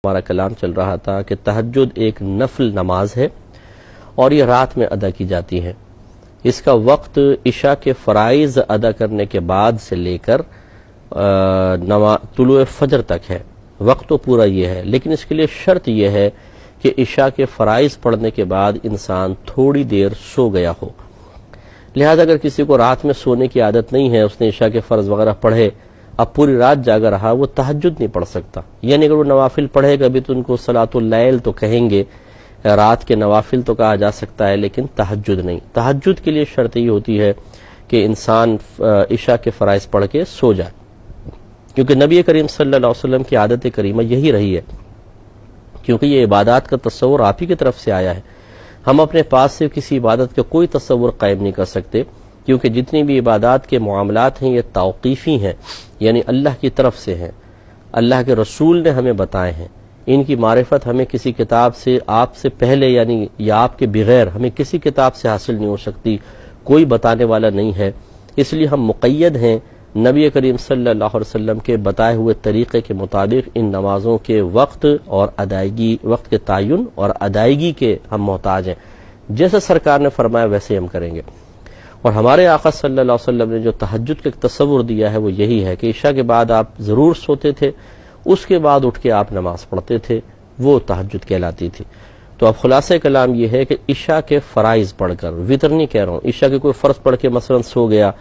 ہمارا کلام چل رہا تھا کہ تہجد ایک نفل نماز ہے اور یہ رات میں ادا کی جاتی ہے۔ اس کا وقت عشاء کے فرائض ادا کرنے کے بعد سے لے کر طلوع فجر تک ہے۔ وقت تو پورا یہ ہے، لیکن اس کے لیے شرط یہ ہے کہ عشاء کے فرائض پڑھنے کے بعد انسان تھوڑی دیر سو گیا ہو۔ لہذا اگر کسی کو رات میں سونے کی عادت نہیں ہے، اس نے عشاء کے فرض وغیرہ پڑھے، اب پوری رات جاگا رہا، وہ تہجد نہیں پڑھ سکتا۔ یعنی اگر وہ نوافل پڑھے گا بھی تو ان کو صلاۃ اللیل تو کہیں گے، رات کے نوافل تو کہا جا سکتا ہے، لیکن تہجد نہیں۔ تہجد کے لیے شرط یہ ہوتی ہے کہ انسان عشاء کے فرائض پڑھ کے سو جائے، کیونکہ نبی کریم صلی اللہ علیہ وسلم کی عادت کریمہ یہی رہی ہے، کیونکہ یہ عبادات کا تصور آپ ہی کی طرف سے آیا ہے۔ ہم اپنے پاس سے کسی عبادت کا کوئی تصور قائم نہیں کر سکتے، کیونکہ جتنی بھی عبادات کے معاملات ہیں یہ توقیفی ہیں، یعنی اللہ کی طرف سے ہیں، اللہ کے رسول نے ہمیں بتائے ہیں۔ ان کی معرفت ہمیں کسی کتاب سے آپ سے پہلے یعنی یا آپ کے بغیر ہمیں کسی کتاب سے حاصل نہیں ہو سکتی، کوئی بتانے والا نہیں ہے۔ اس لیے ہم مقید ہیں نبی کریم صلی اللہ علیہ وسلم کے بتائے ہوئے طریقے کے مطابق ان نمازوں کے وقت اور ادائیگی، وقت کے تعین اور ادائیگی کے ہم محتاج ہیں۔ جیسے سرکار نے فرمایا ویسے ہم کریں گے۔ اور ہمارے آقا صلی اللہ علیہ وسلم نے جو تہجد کا تصور دیا ہے وہ یہی ہے کہ عشاء کے بعد آپ ضرور سوتے تھے، اس کے بعد اٹھ کے آپ نماز پڑھتے تھے، وہ تہجد کہلاتی تھی۔ تو اب خلاصہ کلام یہ ہے کہ عشاء کے فرائض پڑھ کر، وطر نہیں کہہ رہا ہوں، عشاء کے کوئی فرض پڑھ کے مثلا سو گیا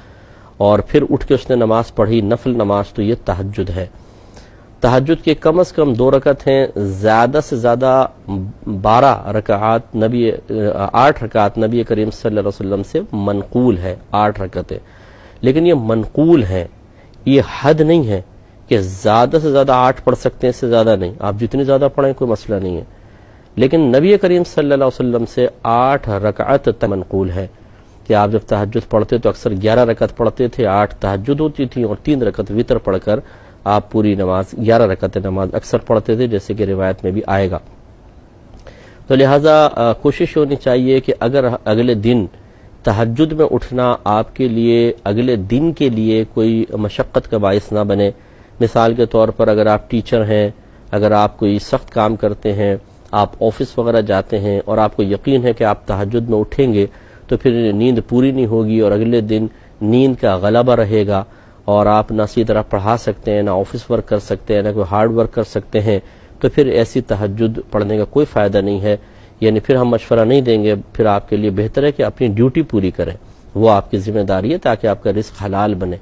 اور پھر اٹھ کے اس نے نماز پڑھی، نفل نماز، تو یہ تہجد ہے۔ تہجد کے کم از کم 2 رکعت ہیں، زیادہ سے زیادہ 12 رکعات 8 رکعات نبی کریم صلی اللہ علیہ وسلم سے منقول ہے، 8 رکعتیں، لیکن یہ منقول ہیں، یہ حد نہیں ہے کہ زیادہ سے زیادہ 8 پڑھ سکتے ہیں، اس سے زیادہ نہیں۔ آپ جتنی زیادہ پڑھیں کوئی مسئلہ نہیں ہے، لیکن نبی کریم صلی اللہ علیہ وسلم سے 8 رکعت تک منقول ہے کہ آپ جب تہجد پڑھتے تو اکثر 11 رکعت پڑھتے تھے، 8 تہجد ہوتی تھی اور 3 رکعت وطر پڑھ کر آپ پوری نماز 11 رکعت نماز اکثر پڑھتے تھے، جیسے کہ روایت میں بھی آئے گا۔ تو لہٰذا کوشش ہونی چاہیے کہ اگر اگلے دن تہجد میں اٹھنا آپ کے لیے اگلے دن کے لیے کوئی مشقت کا باعث نہ بنے۔ مثال کے طور پر اگر آپ ٹیچر ہیں، اگر آپ کوئی سخت کام کرتے ہیں، آپ آفس وغیرہ جاتے ہیں اور آپ کو یقین ہے کہ آپ تہجد میں اٹھیں گے تو پھر نیند پوری نہیں ہوگی اور اگلے دن نیند کا غلبہ رہے گا اور آپ نہ اسی طرح پڑھا سکتے ہیں، نہ آفس ورک کر سکتے ہیں، نہ کوئی ہارڈ ورک کر سکتے ہیں، تو پھر ایسی تہجد پڑھنے کا کوئی فائدہ نہیں ہے۔ یعنی پھر ہم مشورہ نہیں دیں گے، پھر آپ کے لیے بہتر ہے کہ اپنی ڈیوٹی پوری کریں، وہ آپ کی ذمہ داری ہے تاکہ آپ کا رزق حلال بنے۔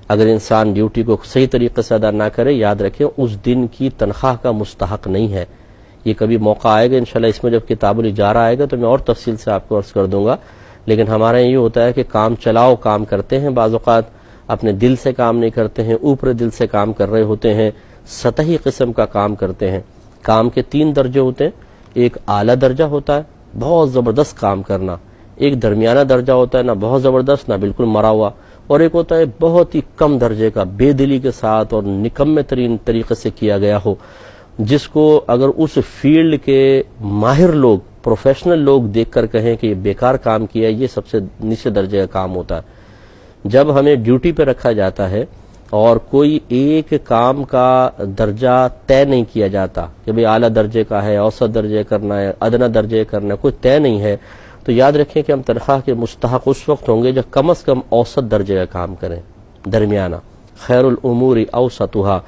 اگر انسان ڈیوٹی کو صحیح طریقے سے ادا نہ کرے، یاد رکھیں اس دن کی تنخواہ کا مستحق نہیں ہے۔ یہ کبھی موقع آئے گا انشاءاللہ، اس میں جب کتاب الاجارہ آئے گا تو میں اور تفصیل سے آپ کو عرض کر دوں گا، لیکن ہمارا یہ ہوتا ہے کہ کام چلاؤ کام کرتے ہیں، بعض اوقات اپنے دل سے کام نہیں کرتے ہیں، اوپر دل سے کام کر رہے ہوتے ہیں، سطحی قسم کا کام کرتے ہیں۔ کام کے 3 درجے ہوتے ہیں، ایک اعلیٰ درجہ ہوتا ہے بہت زبردست کام کرنا، ایک درمیانہ درجہ ہوتا ہے نہ بہت زبردست نہ بالکل مرا ہوا، اور ایک ہوتا ہے بہت ہی کم درجے کا، بے دلی کے ساتھ اور نکمے ترین طریقے سے کیا گیا ہو، جس کو اگر اس فیلڈ کے ماہر لوگ، پروفیشنل لوگ دیکھ کر کہیں کہ یہ بیکار کام کیا، یہ سب سے نیچے درجے کا کام ہوتا ہے۔ جب ہمیں ڈیوٹی پہ رکھا جاتا ہے اور کوئی ایک کام کا درجہ طے نہیں کیا جاتا کہ بھئی اعلیٰ درجے کا ہے، اوسط درجے کرنا ہے، ادنا درجے کرنا ہے، کوئی طے نہیں ہے، تو یاد رکھیں کہ ہم تنخواہ کے مستحق اس وقت ہوں گے جب کم از کم اوسط درجے کا کام کریں، درمیانہ۔ خیر الامور اوسطھا،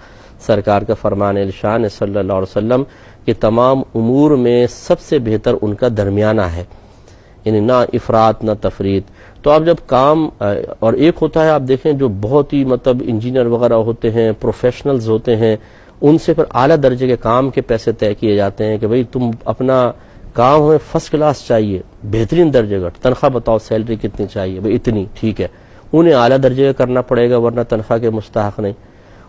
سرکار کا فرمان الشان صلی اللہ علیہ وسلم کہ تمام امور میں سب سے بہتر ان کا درمیانہ ہے، یعنی نہ افراط نہ تفریط۔ تو آپ جب کام، اور ایک ہوتا ہے آپ دیکھیں جو بہت ہی مطلب انجینئر وغیرہ ہوتے ہیں، پروفیشنلز ہوتے ہیں، ان سے پھر اعلیٰ درجے کے کام کے پیسے طے کیے جاتے ہیں کہ بھئی تم اپنا کام ہمیں فرسٹ کلاس چاہیے، بہترین درجے کا، تنخواہ بتاؤ سیلری کتنی چاہیے، بھئی اتنی، ٹھیک ہے، انہیں اعلیٰ درجے کا کرنا پڑے گا ورنہ تنخواہ کے مستحق نہیں۔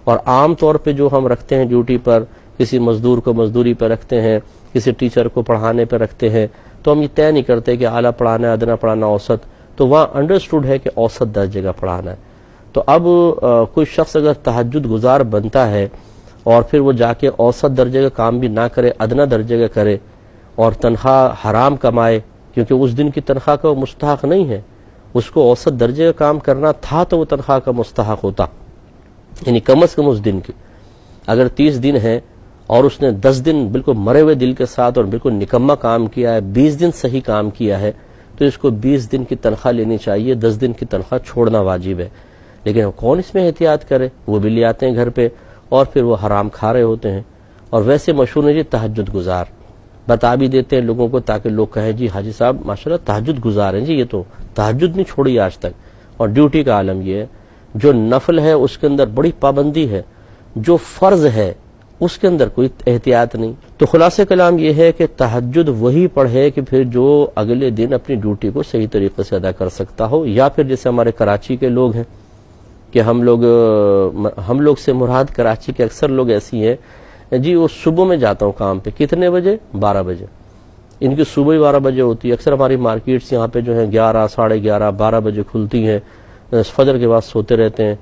اور عام طور پہ جو ہم رکھتے ہیں ڈیوٹی پر، کسی مزدور کو مزدوری پہ رکھتے ہیں، کسی ٹیچر کو پڑھانے پہ رکھتے ہیں، تو ہم یہ طے نہیں کرتے کہ اعلیٰ پڑھانا ہے، ادنا پڑھانا، اوسط، تو وہاں انڈرسٹوڈ ہے کہ اوسط درجے کا پڑھانا ہے۔ تو اب کوئی شخص اگر تہجد گزار بنتا ہے اور پھر وہ جا کے اوسط درجے کا کام بھی نہ کرے، ادنا درجے کا کرے اور تنخواہ حرام کمائے، کیونکہ اس دن کی تنخواہ کا وہ مستحق نہیں ہے، اس کو اوسط درجے کا کام کرنا تھا تو وہ تنخواہ کا مستحق ہوتا، یعنی کم از کم اس دن کی۔ اگر 30 دن ہے اور اس نے 10 دن بالکل مرے ہوئے دل کے ساتھ اور بالکل نکما کام کیا ہے، 20 دن صحیح کام کیا ہے، تو اس کو 20 دن کی تنخواہ لینی چاہیے، 10 دن کی تنخواہ چھوڑنا واجب ہے۔ لیکن کون اس میں احتیاط کرے؟ وہ بھی لے آتے ہیں گھر پہ اور پھر وہ حرام کھا رہے ہوتے ہیں۔ اور ویسے مشہور ہے جی تہجد گزار، بتا بھی دیتے ہیں لوگوں کو تاکہ لوگ کہیں جی حاجی صاحب ماشاءاللہ تہجد گزار ہیں جی، یہ تو تہجد نہیں چھوڑی آج تک۔ اور ڈیوٹی کا عالم یہ ہے، جو نفل ہے اس کے اندر بڑی پابندی ہے، جو فرض ہے اس کے اندر کوئی احتیاط نہیں۔ تو خلاصہ کلام یہ ہے کہ تہجد وہی پڑھے کہ پھر جو اگلے دن اپنی ڈیوٹی کو صحیح طریقے سے ادا کر سکتا ہو، یا پھر جیسے ہمارے کراچی کے لوگ ہیں کہ ہم لوگ سے مراد کراچی کے اکثر لوگ ایسی ہیں جی، وہ صبح میں جاتا ہوں کام پہ، کتنے بجے؟ 12 بجے، ان کی صبح ہی 12 بجے ہوتی ہے۔ اکثر ہماری مارکیٹس یہاں پہ جو ہیں 11، 11:30، 12 بجے کھلتی ہیں، فجر کے بعد سوتے رہتے ہیں،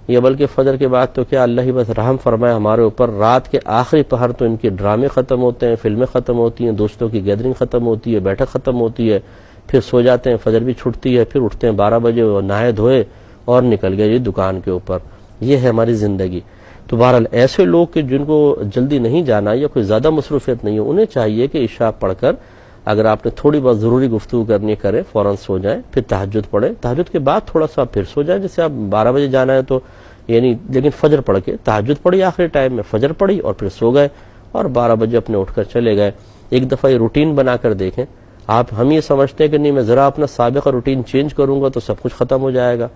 یا بلکہ فجر کے بعد تو کیا اللہ ہی بس رحم فرمائے ہمارے اوپر، رات کے آخری پہر تو ان کے ڈرامے ختم ہوتے ہیں، فلمیں ختم ہوتی ہیں، دوستوں کی گیدرنگ ختم ہوتی ہے، بیٹھک ختم ہوتی ہے، پھر سو جاتے ہیں، فجر بھی چھٹتی ہے، پھر اٹھتے ہیں 12 بجے، نہائے دھوئے اور نکل گئے جی دکان کے اوپر۔ یہ ہے ہماری زندگی۔ تو بہرحال ایسے لوگ کہ جن کو جلدی نہیں جانا یا کوئی زیادہ مصروفیت نہیں ہو، انہیں چاہیے کہ عشاء پڑھ کر اگر آپ نے تھوڑی بہت ضروری گفتگو کرنی کرے فوراً سو جائیں، پھر تہجد پڑھیں، تہجد کے بعد تھوڑا سا پھر سو جائیں، جیسے آپ 12 بجے جانا ہے تو یعنی، لیکن فجر پڑھ کے تہجد پڑھی، آخری ٹائم میں فجر پڑھی اور پھر سو گئے اور 12 بجے اپنے اٹھ کر چلے گئے۔ ایک دفعہ یہ روٹین بنا کر دیکھیں آپ۔ ہم یہ سمجھتے ہیں کہ نہیں میں ذرا اپنا سابقہ روٹین چینج کروں گا تو سب کچھ ختم ہو جائے گا،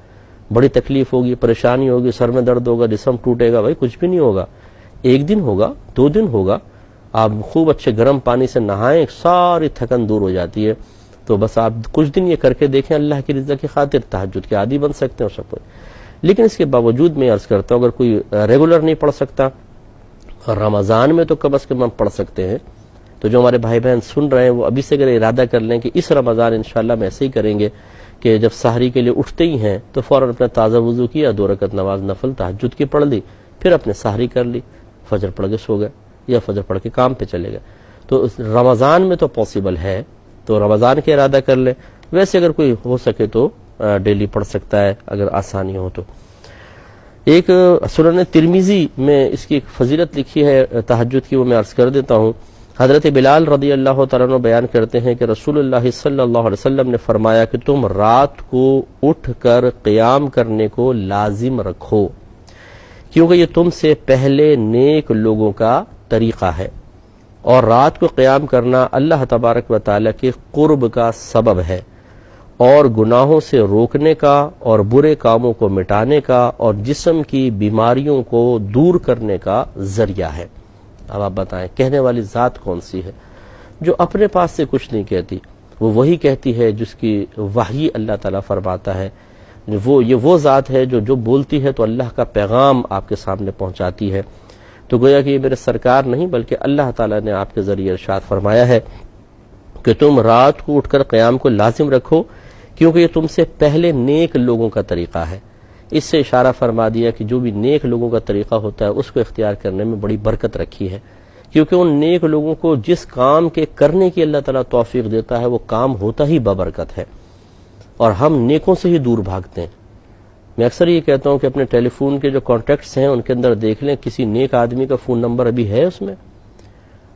بڑی تکلیف ہوگی، پریشانی ہوگی، سر میں درد ہوگا، جسم ٹوٹے گا۔ بھائی کچھ بھی نہیں ہوگا، 1 دن ہوگا، 2 دن ہوگا، آپ خوب اچھے گرم پانی سے نہائیں، ساری تھکن دور ہو جاتی ہے۔ تو بس آپ کچھ دن یہ کر کے دیکھیں، اللہ کی رضا کی خاطر تہجد کے عادی بن سکتے ہیں اور سب کچھ۔ لیکن اس کے باوجود میں عرض کرتا ہوں اگر کوئی ریگولر نہیں پڑھ سکتا، رمضان میں تو کم از کم ہم پڑھ سکتے ہیں۔ تو جو ہمارے بھائی بہن سن رہے ہیں وہ ابھی سے اگر ارادہ کر لیں کہ اس رمضان انشاءاللہ میں ایسے ہی کریں گے کہ جب سحری کے لیے اٹھتے ہی ہیں تو فوراً اپنا تازہ وضو کیا، 2 رکعت نماز نفل تہجد کی پڑھ لی، پھر اپنے سحری کر لی، فجر پڑھ کے سو گئے یا فجر پڑھ کے کام پہ چلے گئے۔ تو رمضان میں تو پاسبل ہے، تو رمضان کے ارادہ کر لیں۔ ویسے اگر کوئی ہو سکے تو ڈیلی پڑھ سکتا ہے اگر آسانی ہو تو۔ ایک سنن ترمذی میں اس کی ایک فضیلت لکھی ہے تہجد کی، وہ میں عرض کر دیتا ہوں۔ حضرت بلال رضی اللہ تعالیٰ عنہ بیان کرتے ہیں کہ رسول اللہ صلی اللہ علیہ وسلم نے فرمایا کہ تم رات کو اٹھ کر قیام کرنے کو لازم رکھو، کیونکہ یہ تم سے پہلے نیک لوگوں کا طریقہ ہے، اور رات کو قیام کرنا اللہ تبارک و تعالیٰ کے قرب کا سبب ہے، اور گناہوں سے روکنے کا اور برے کاموں کو مٹانے کا اور جسم کی بیماریوں کو دور کرنے کا ذریعہ ہے۔ اب آپ بتائیں کہنے والی ذات کون سی ہے جو اپنے پاس سے کچھ نہیں کہتی، وہ وہی کہتی ہے جس کی وحی اللہ تعالیٰ فرماتا ہے۔ وہ ذات ہے جو بولتی ہے تو اللہ کا پیغام آپ کے سامنے پہنچاتی ہے۔ تو گویا کہ یہ میرے سرکار نہیں بلکہ اللہ تعالیٰ نے آپ کے ذریعے ارشاد فرمایا ہے کہ تم رات کو اٹھ کر قیام کو لازم رکھو، کیونکہ یہ تم سے پہلے نیک لوگوں کا طریقہ ہے۔ اس سے اشارہ فرما دیا کہ جو بھی نیک لوگوں کا طریقہ ہوتا ہے اس کو اختیار کرنے میں بڑی برکت رکھی ہے، کیونکہ ان نیک لوگوں کو جس کام کے کرنے کی اللہ تعالیٰ توفیق دیتا ہے وہ کام ہوتا ہی بابرکت ہے، اور ہم نیکوں سے ہی دور بھاگتے ہیں۔ میں اکثر یہ کہتا ہوں کہ اپنے ٹیلی فون کے جو کانٹیکٹس ہیں ان کے اندر دیکھ لیں کسی نیک آدمی کا فون نمبر ابھی ہے اس میں؟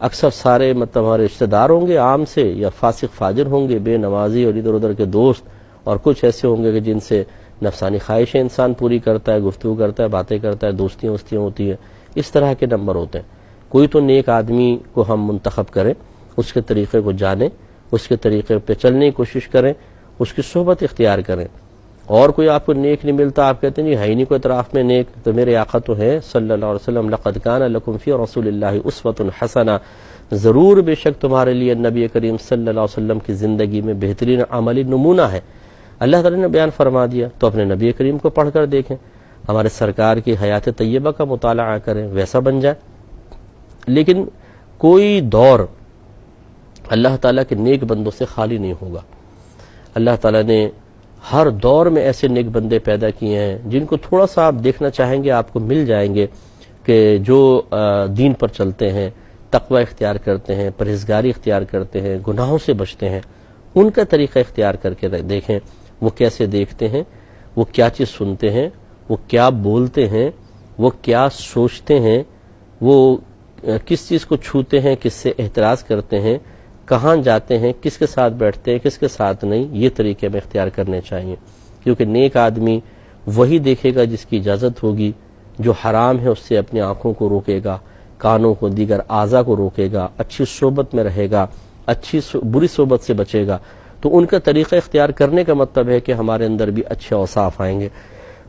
اکثر سارے ہمارے رشتہ دار ہوں گے عام سے، یا فاسق فاجر ہوں گے، بے نمازی اور ادھر ادھر کے دوست، اور کچھ ایسے ہوں گے کہ جن سے نفسانی خواہشیں انسان پوری کرتا ہے، گفتگو کرتا ہے، باتیں کرتا ہے، دوستیاں ہوتی ہیں، اس طرح کے نمبر ہوتے ہیں۔ کوئی تو نیک آدمی کو ہم منتخب کریں، اس کے طریقے کو جانیں، اس کے طریقے پہ چلنے کی کوشش کریں، اس کی صحبت اختیار کریں۔ اور کوئی آپ کو نیک نہیں ملتا، آپ کہتے ہیں جی ہے ہی نہیں کوئی اطراف میں نیک، تو میرے آقا تو ہے صلی اللہ علیہ وسلم، لقد کان لکم فی رسول اللہ اسوۃ حسنہ، ضرور بے شک تمہارے لیے نبی کریم صلی اللہ علیہ وسلم کی زندگی میں بہترین عملی نمونہ ہے۔ اللہ تعالیٰ نے بیان فرما دیا، تو اپنے نبی کریم کو پڑھ کر دیکھیں، ہمارے سرکار کی حیات طیبہ کا مطالعہ کریں، ویسا بن جائے۔ لیکن کوئی دور اللہ تعالیٰ کے نیک بندوں سے خالی نہیں ہوگا۔ اللہ تعالیٰ نے ہر دور میں ایسے نیک بندے پیدا کیے ہیں جن کو تھوڑا سا آپ دیکھنا چاہیں گے آپ کو مل جائیں گے، کہ جو دین پر چلتے ہیں، تقوی اختیار کرتے ہیں، پرہیزگاری اختیار کرتے ہیں، گناہوں سے بچتے ہیں۔ ان کا طریقہ اختیار کر کے دیکھیں وہ کیسے دیکھتے ہیں، وہ کیا چیز سنتے ہیں، وہ کیا بولتے ہیں، وہ کیا سوچتے ہیں، وہ کس چیز کو چھوتے ہیں، کس سے احتراز کرتے ہیں، کہاں جاتے ہیں، کس کے ساتھ بیٹھتے ہیں، کس کے ساتھ نہیں، یہ طریقے میں اختیار کرنے چاہیے، کیونکہ نیک آدمی وہی دیکھے گا جس کی اجازت ہوگی، جو حرام ہے اس سے اپنی آنکھوں کو روکے گا، کانوں کو، دیگر اعضاء کو روکے گا، اچھی صحبت میں رہے گا، بری صحبت سے بچے گا، تو ان کا طریقہ اختیار کرنے کا مطلب ہے کہ ہمارے اندر بھی اچھے اوصاف آئیں گے۔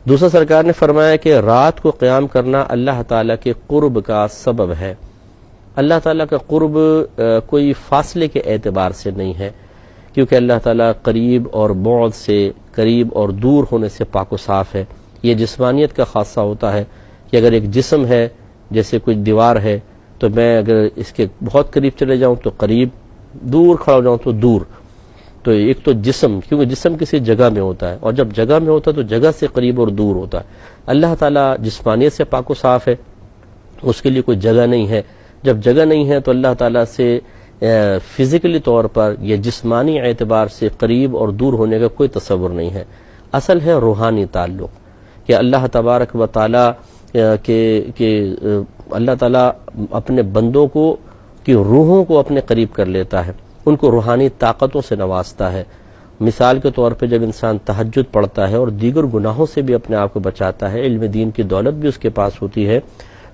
دوسرا سرکار نے فرمایا کہ رات کو قیام کرنا اللہ تعالیٰ کے قرب کا سبب ہے۔ اللہ تعالیٰ کا قرب کوئی فاصلے کے اعتبار سے نہیں ہے، کیونکہ اللہ تعالیٰ قریب اور بعد سے، قریب اور دور ہونے سے پاک و صاف ہے۔ یہ جسمانیت کا خاصہ ہوتا ہے کہ اگر ایک جسم ہے، جیسے کوئی دیوار ہے، تو میں اگر اس کے بہت قریب چلے جاؤں تو قریب، دور کھڑا ہو جاؤں تو دور۔ تو ایک تو جسم، کیونکہ جسم کسی جگہ میں ہوتا ہے، اور جب جگہ میں ہوتا ہے تو جگہ سے قریب اور دور ہوتا ہے۔ اللہ تعالیٰ جسمانیت سے پاک و صاف ہے، اس کے لیے کوئی جگہ نہیں ہے۔ جب جگہ نہیں ہے تو اللہ تعالیٰ سے فزیکلی طور پر یا جسمانی اعتبار سے قریب اور دور ہونے کا کوئی تصور نہیں ہے۔ اصل ہے روحانی تعلق، کہ اللہ تبارک و تعالیٰ کہ اللہ تعالیٰ اپنے بندوں کو کی روحوں کو اپنے قریب کر لیتا ہے، ان کو روحانی طاقتوں سے نوازتا ہے۔ مثال کے طور پہ جب انسان تہجد پڑھتا ہے اور دیگر گناہوں سے بھی اپنے آپ کو بچاتا ہے، علم دین کی دولت بھی اس کے پاس ہوتی ہے،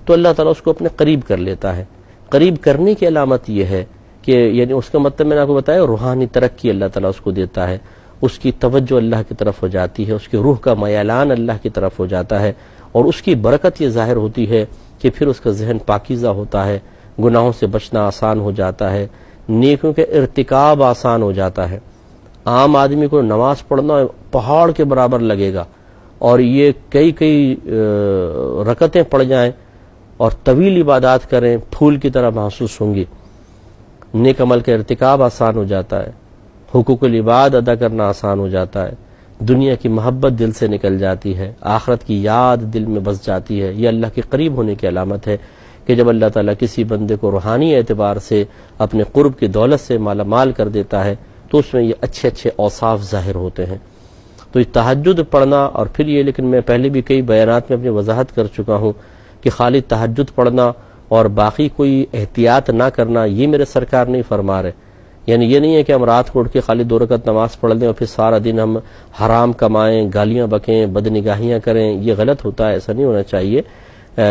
تو اللہ تعالیٰ اس کو اپنے قریب کر لیتا ہے۔ قریب کرنے کی علامت یہ ہے کہ یعنی اس کا مطلب میں نے آپ کو بتایا، روحانی ترقی اللہ تعالیٰ اس کو دیتا ہے، اس کی توجہ اللہ کی طرف ہو جاتی ہے، اس کی روح کا میلان اللہ کی طرف ہو جاتا ہے، اور اس کی برکت یہ ظاہر ہوتی ہے کہ پھر اس کا ذہن پاکیزہ ہوتا ہے، گناہوں سے بچنا آسان ہو جاتا ہے، نیکیوں کے ارتکاب آسان ہو جاتا ہے۔ عام آدمی کو نماز پڑھنا پہاڑ کے برابر لگے گا، اور یہ کئی رکعتیں پڑھ جائیں اور طویل عبادات کریں، پھول کی طرح محسوس ہوں گی۔ نیک عمل کا ارتکاب آسان ہو جاتا ہے، حقوق العباد ادا کرنا آسان ہو جاتا ہے، دنیا کی محبت دل سے نکل جاتی ہے، آخرت کی یاد دل میں بس جاتی ہے۔ یہ اللہ کے قریب ہونے کی علامت ہے کہ جب اللہ تعالیٰ کسی بندے کو روحانی اعتبار سے اپنے قرب کی دولت سے مالا مال کر دیتا ہے تو اس میں یہ اچھے اچھے اوصاف ظاہر ہوتے ہیں۔ تو یہ تہجد پڑھنا، اور پھر یہ، لیکن میں پہلے بھی کئی بیانات میں اپنی وضاحت کر چکا ہوں کہ خالی تہجد پڑھنا اور باقی کوئی احتیاط نہ کرنا، یہ میرے سرکار نہیں فرما رہے۔ یعنی یہ نہیں ہے کہ ہم رات کو اٹھ کے خالی 2 رکعت نماز پڑھ لیں اور پھر سارا دن ہم حرام کمائیں، گالیاں بکیں، بدنگاہیاں کریں، یہ غلط ہوتا ہے، ایسا نہیں ہونا چاہیے۔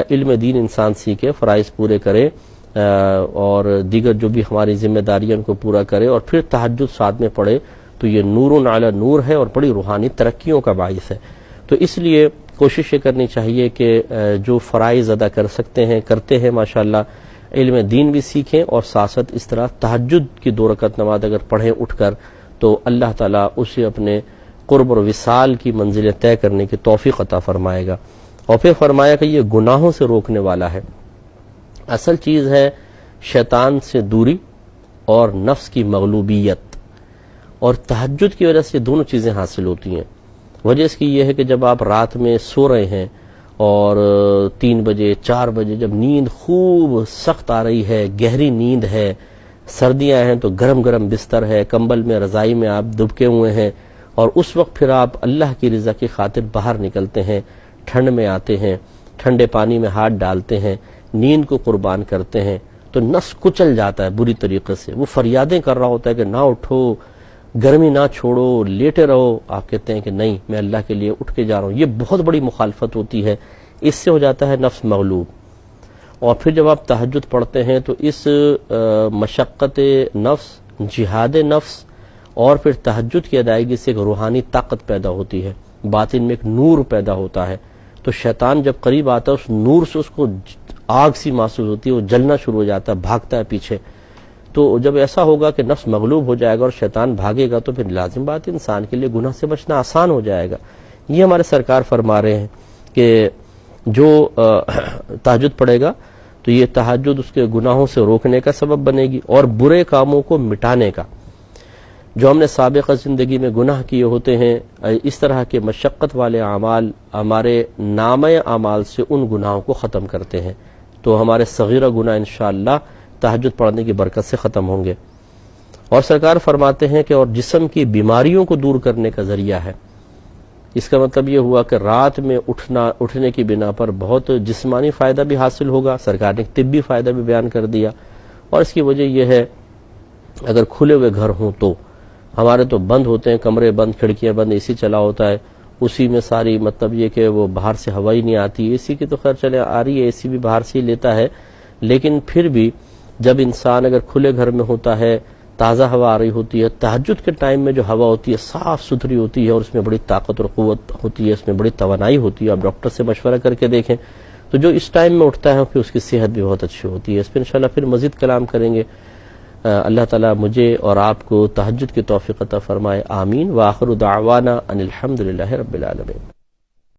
علم دین انسان سیکھے، فرائض پورے کرے، اور دیگر جو بھی ہماری ذمہ داریاں ان کو پورا کرے، اور پھر تہجد ساتھ میں پڑھے، تو یہ نور علی نور ہے اور بڑی روحانی ترقیوں کا باعث ہے۔ تو اس لیے کوشش یہ کرنی چاہیے کہ جو فرائض ادا کر سکتے ہیں کرتے ہیں ماشاءاللہ، علم دین بھی سیکھیں، اور ساتھ ساتھ اس طرح تہجد کی 2 رکعت نماز اگر پڑھیں اٹھ کر، تو اللہ تعالیٰ اسے اپنے قرب اور وصال کی منزلیں طے کرنے کی توفیق عطا فرمائے گا۔ اور پھر فرمایا کہ یہ گناہوں سے روکنے والا ہے۔ اصل چیز ہے شیطان سے دوری اور نفس کی مغلوبیت، اور تہجد کی وجہ سے دونوں چیزیں حاصل ہوتی ہیں۔ وجہ اس کی یہ ہے کہ جب آپ رات میں سو رہے ہیں اور 3 بجے 4 بجے جب نیند خوب سخت آ رہی ہے، گہری نیند ہے، سردیاں ہیں تو گرم گرم بستر ہے، کمبل میں رضائی میں آپ دبکے ہوئے ہیں، اور اس وقت پھر آپ اللہ کی رضا کی خاطر باہر نکلتے ہیں، ٹھنڈ میں آتے ہیں، ٹھنڈے پانی میں ہاتھ ڈالتے ہیں، نیند کو قربان کرتے ہیں، تو نفس کچل جاتا ہے بری طریقے سے، وہ فریادیں کر رہا ہوتا ہے کہ نہ اٹھو، گرمی نہ چھوڑو، لیٹے رہو۔ آپ کہتے ہیں کہ نہیں، میں اللہ کے لیے اٹھ کے جا رہا ہوں۔ یہ بہت بڑی مخالفت ہوتی ہے، اس سے ہو جاتا ہے نفس مغلوب۔ اور پھر جب آپ تہجد پڑھتے ہیں تو اس مشقت نفس، جہاد نفس، اور پھر تہجد کی ادائیگی سے ایک روحانی طاقت پیدا ہوتی ہے، باطن میں ایک نور پیدا ہوتا ہے، تو شیطان جب قریب آتا ہے اس نور سے اس کو آگ سی محسوس ہوتی ہے، وہ جلنا شروع ہو جاتا ہے، بھاگتا ہے پیچھے۔ تو جب ایسا ہوگا کہ نفس مغلوب ہو جائے گا اور شیطان بھاگے گا، تو پھر لازم بات انسان کے لیے گناہ سے بچنا آسان ہو جائے گا۔ یہ ہمارے سرکار فرما رہے ہیں کہ جو تہجد پڑھے گا تو یہ تہجد اس کے گناہوں سے روکنے کا سبب بنے گی اور برے کاموں کو مٹانے کا۔ جو ہم نے سابقہ زندگی میں گناہ کیے ہوتے ہیں، اس طرح کے مشقت والے اعمال ہمارے نامہ اعمال سے ان گناہوں کو ختم کرتے ہیں، تو ہمارے صغیرہ گناہ انشاءاللہ تہجد پڑھنے کی برکت سے ختم ہوں گے۔ اور سرکار فرماتے ہیں کہ اور جسم کی بیماریوں کو دور کرنے کا ذریعہ ہے، اس کا مطلب یہ ہوا کہ رات میں اٹھنے کی بنا پر بہت جسمانی فائدہ بھی حاصل ہوگا. سرکار نے طبی فائدہ بھی بیان کر دیا. اور اس کی وجہ یہ ہے اگر کھلے ہوئے گھر ہوں تو ہمارے تو بند ہوتے ہیں، کمرے بند، کھڑکیاں بند، اے سی چلا ہوتا ہے، اسی میں ساری مطلب یہ کہ وہ باہر سے ہوا ہی نہیں آتی. اے سی کی تو خیر چلے آ رہی ہے، اے سی بھی باہر سے ہی لیتا ہے، لیکن پھر بھی جب انسان اگر کھلے گھر میں ہوتا ہے، تازہ ہوا آ رہی ہوتی ہے، تہجد کے ٹائم میں جو ہوا ہوتی ہے صاف ستھری ہوتی ہے اور اس میں بڑی طاقت اور قوت ہوتی ہے، اس میں بڑی توانائی ہوتی ہے. آپ ڈاکٹر سے مشورہ کر کے دیکھیں تو جو اس ٹائم میں اٹھتا ہے پھر اس کی صحت بھی بہت اچھی ہوتی ہے. اس پہ انشاءاللہ پھر مزید کلام کریں گے. اللہ تعالیٰ مجھے اور آپ کو تہجد کی توفیق عطا فرمائے. آمین. وآخر دعوانا ان الحمدللہ رب العالمین.